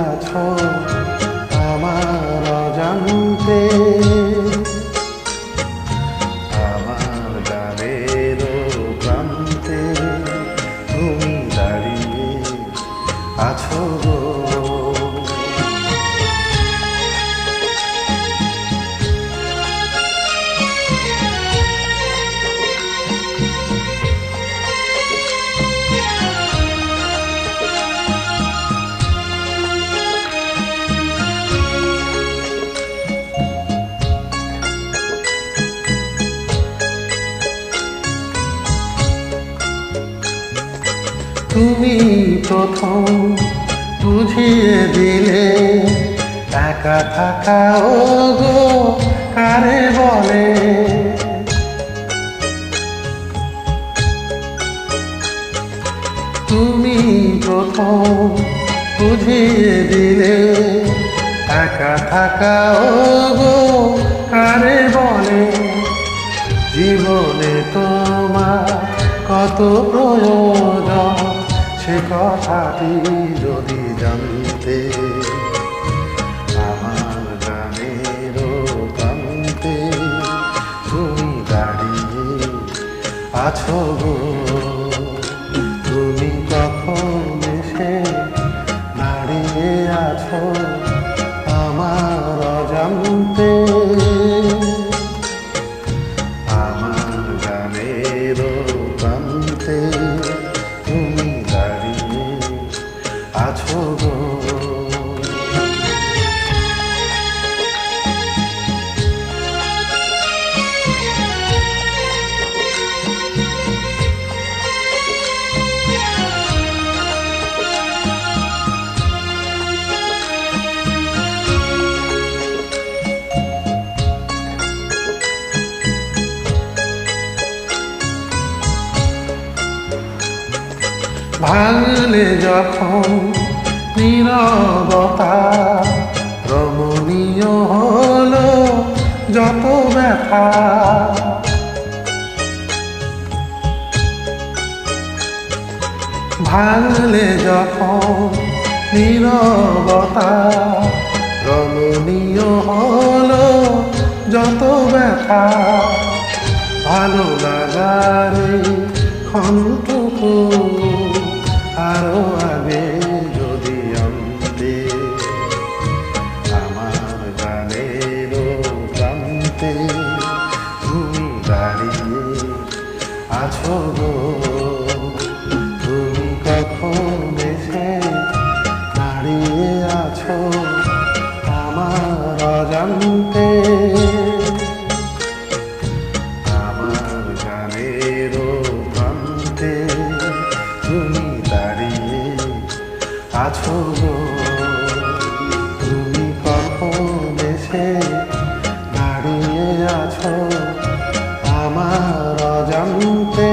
আছো আমার অজান্তে, আমার গানের প্রান্তে তুমি দাঁড়িয়ে আছো গো। তুমি প্রথম বুঝিয়ে দিলে একা থাকা ও গো কারে বলে। তুমি প্রথম বুঝিয়ে দিলে একা থাকা ও গো কারে বলে। জীবনে তোমার কত প্রয়োজন সে কথাটি যদি জানতে, আমার গানের প্রান্তে তুমি দাঁড়িয়ে আছো গো। তুমি কখন এসে দাঁড়িয়ে আছো আমার অজান্তে, আমার গানের প্রান্তে তুমি দাঁড়িয়ে আছো গো। ভাঙলে যখন নীরবতা রমণীয় হলো যত ব্যথা। ভাঙলে যখন নীরবতা রমণীয় হলো যত ব্যথা। ভালো লাগারে ক্ষণটুকু আরো আগে যদি আনতে, আমার গানের প্রান্তে তুমি দাঁড়িয়ে আছো গো। তুমি কখন এসে দাঁড়িয়ে আছো আমার অজান্তে, আমার গানের প্রান্তে তুমি দাঁড়িয়ে আছো গো। তুমি কখন এসে দাঁড়িয়ে আছো আমার অজান্তে।